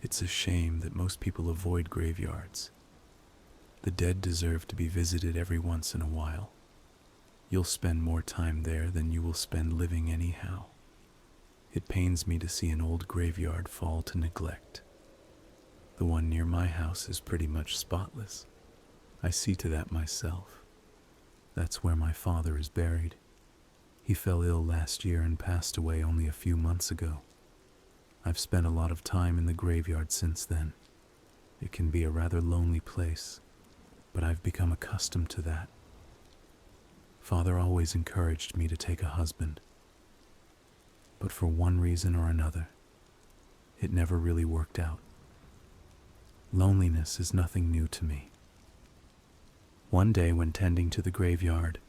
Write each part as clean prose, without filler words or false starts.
It's a shame that most people avoid graveyards. The dead deserve to be visited every once in a while. You'll spend more time there than you will spend living anyhow. It pains me to see an old graveyard fall to neglect. The one near my house is pretty much spotless. I see to that myself. That's where my father is buried. He fell ill last year and passed away only a few months ago. I've spent a lot of time in the graveyard since then. It can be a rather lonely place, but I've become accustomed to that. Father always encouraged me to take a husband, but for one reason or another, it never really worked out. Loneliness is nothing new to me. One day when tending to the graveyard,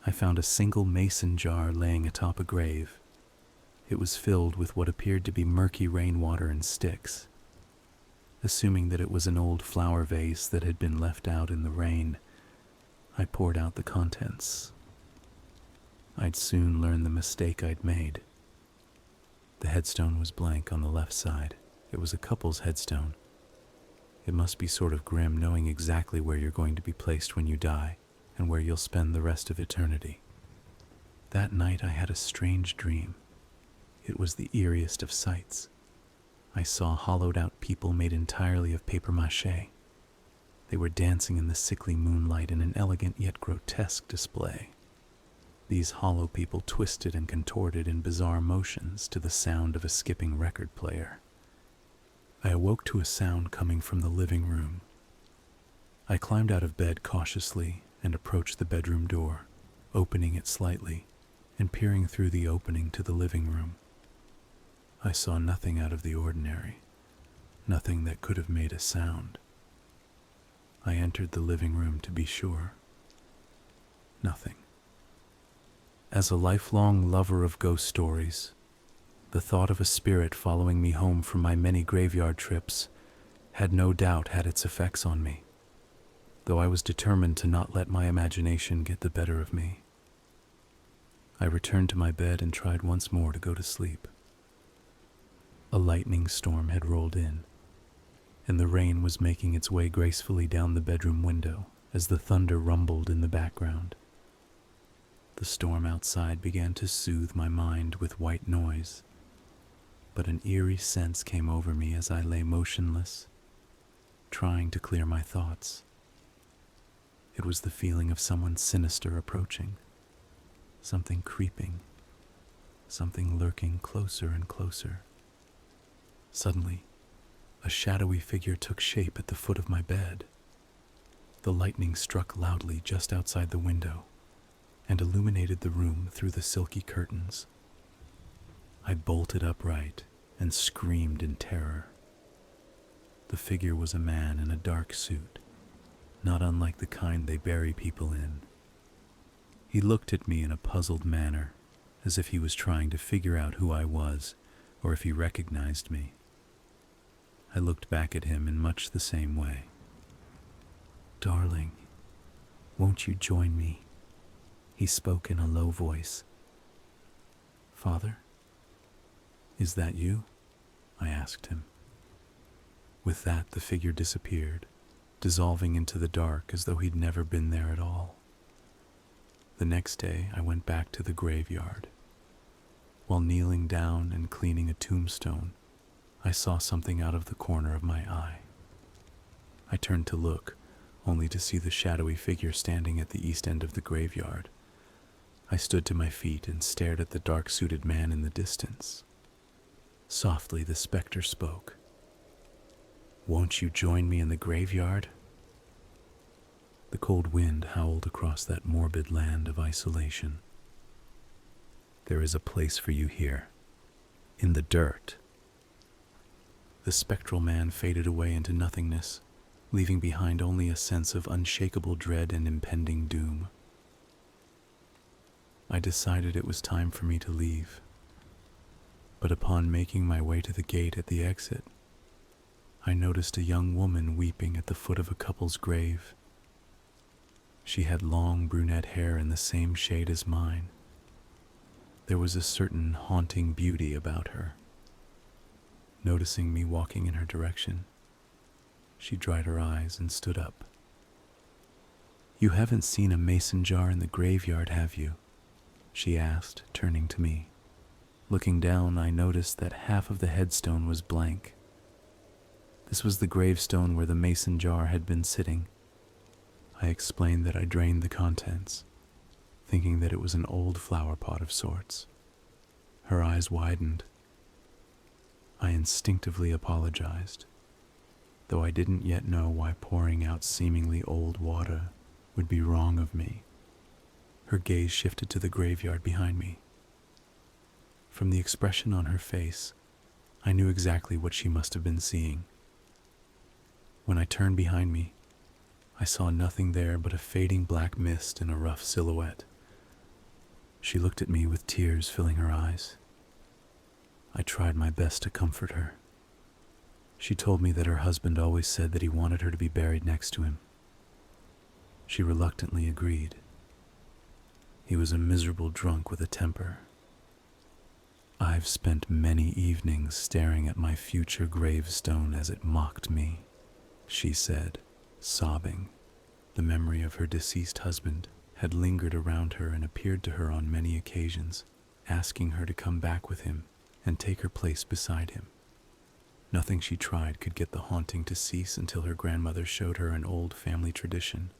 I found a single mason jar laying atop a grave. It was filled with what appeared to be murky rainwater and sticks. Assuming that it was an old flower vase that had been left out in the rain, I poured out the contents. I'd soon learn the mistake I'd made. The headstone was blank on the left side. It was a couple's headstone. It must be sort of grim knowing exactly where you're going to be placed when you die and where you'll spend the rest of eternity. That night I had a strange dream. It was the eeriest of sights. I saw hollowed-out people made entirely of papier-mâché. They were dancing in the sickly moonlight in an elegant yet grotesque display. These hollow people twisted and contorted in bizarre motions to the sound of a skipping record player. I awoke to a sound coming from the living room. I climbed out of bed cautiously and approached the bedroom door, opening it slightly and peering through the opening to the living room. I saw nothing out of the ordinary, nothing that could have made a sound. I entered the living room to be sure. Nothing. As a lifelong lover of ghost stories, the thought of a spirit following me home from my many graveyard trips had no doubt had its effects on me, though I was determined to not let my imagination get the better of me. I returned to my bed and tried once more to go to sleep. A lightning storm had rolled in, and the rain was making its way gracefully down the bedroom window as the thunder rumbled in the background. The storm outside began to soothe my mind with white noise, but an eerie sense came over me as I lay motionless, trying to clear my thoughts. It was the feeling of someone sinister approaching, something creeping, something lurking closer and closer. Suddenly, a shadowy figure took shape at the foot of my bed. The lightning struck loudly just outside the window and illuminated the room through the silky curtains. I bolted upright and screamed in terror. The figure was a man in a dark suit, not unlike the kind they bury people in. He looked at me in a puzzled manner, as if he was trying to figure out who I was or if he recognized me. I looked back at him in much the same way. "Darling, won't you join me?" He spoke in a low voice. "Father, is that you?" I asked him. With that, the figure disappeared, dissolving into the dark as though he'd never been there at all. The next day, I went back to the graveyard. While kneeling down and cleaning a tombstone, I saw something out of the corner of my eye. I turned to look, only to see the shadowy figure standing at the east end of the graveyard. I stood to my feet and stared at the dark-suited man in the distance. Softly, the specter spoke. "Won't you join me in the graveyard?" The cold wind howled across that morbid land of isolation. "There is a place for you here, in the dirt." The spectral man faded away into nothingness, leaving behind only a sense of unshakable dread and impending doom. I decided it was time for me to leave, but upon making my way to the gate at the exit, I noticed a young woman weeping at the foot of a couple's grave. She had long brunette hair in the same shade as mine. There was a certain haunting beauty about her. Noticing me walking in her direction, she dried her eyes and stood up. "You haven't seen a mason jar in the graveyard, have you?" she asked, turning to me. Looking down, I noticed that half of the headstone was blank. This was the gravestone where the mason jar had been sitting. I explained that I drained the contents, thinking that it was an old flower pot of sorts. Her eyes widened. I instinctively apologized, though I didn't yet know why pouring out seemingly old water would be wrong of me. Her gaze shifted to the graveyard behind me. From the expression on her face, I knew exactly what she must have been seeing. When I turned behind me, I saw nothing there but a fading black mist and a rough silhouette. She looked at me with tears filling her eyes. I tried my best to comfort her. She told me that her husband always said that he wanted her to be buried next to him. She reluctantly agreed. He was a miserable drunk with a temper. "I've spent many evenings staring at my future gravestone as it mocked me," she said, sobbing. The memory of her deceased husband had lingered around her and appeared to her on many occasions, asking her to come back with him and take her place beside him. Nothing she tried could get the haunting to cease until her grandmother showed her an old family tradition,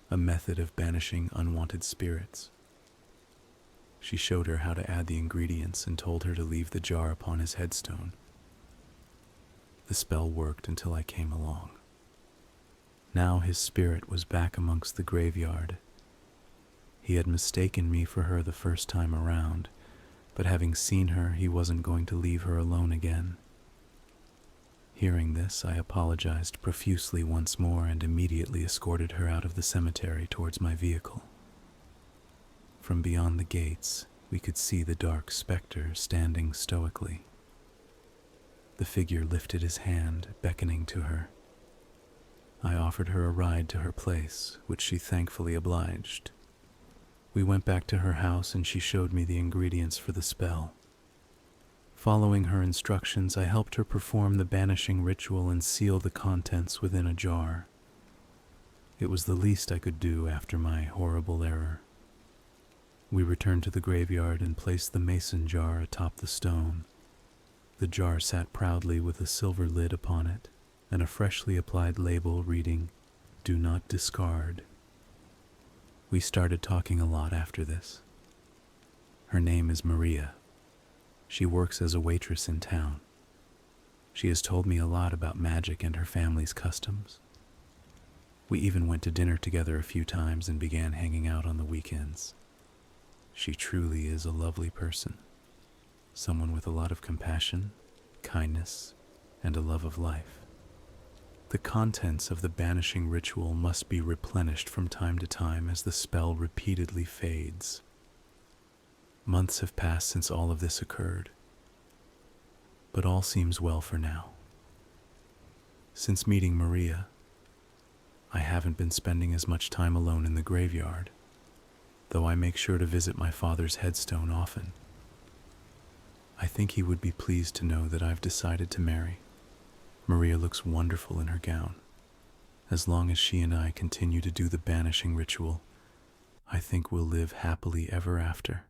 a method of banishing unwanted spirits. She showed her how to add the ingredients and told her to leave the jar upon his headstone. The spell worked until I came along. Now his spirit was back amongst the graveyard. He had mistaken me for her the first time around, but having seen her, he wasn't going to leave her alone again. Hearing this, I apologized profusely once more and immediately escorted her out of the cemetery towards my vehicle. From beyond the gates, we could see the dark specter standing stoically. The figure lifted his hand, beckoning to her. I offered her a ride to her place, which she thankfully obliged. We went back to her house and she showed me the ingredients for the spell. Following her instructions, I helped her perform the banishing ritual and seal the contents within a jar. It was the least I could do after my horrible error. We returned to the graveyard and placed the mason jar atop the stone. The jar sat proudly with a silver lid upon it and a freshly applied label reading, "Do not discard." We started talking a lot after this. Her name is Maria. She works as a waitress in town. She has told me a lot about magic and her family's customs. We even went to dinner together a few times and began hanging out on the weekends. She truly is a lovely person, someone with a lot of compassion, kindness, and a love of life. The contents of the banishing ritual must be replenished from time to time as the spell repeatedly fades. Months have passed since all of this occurred, but all seems well for now. Since meeting Maria, I haven't been spending as much time alone in the graveyard, though I make sure to visit my father's headstone often. I think he would be pleased to know that I've decided to marry. Maria looks wonderful in her gown. As long as she and I continue to do the banishing ritual, I think we'll live happily ever after.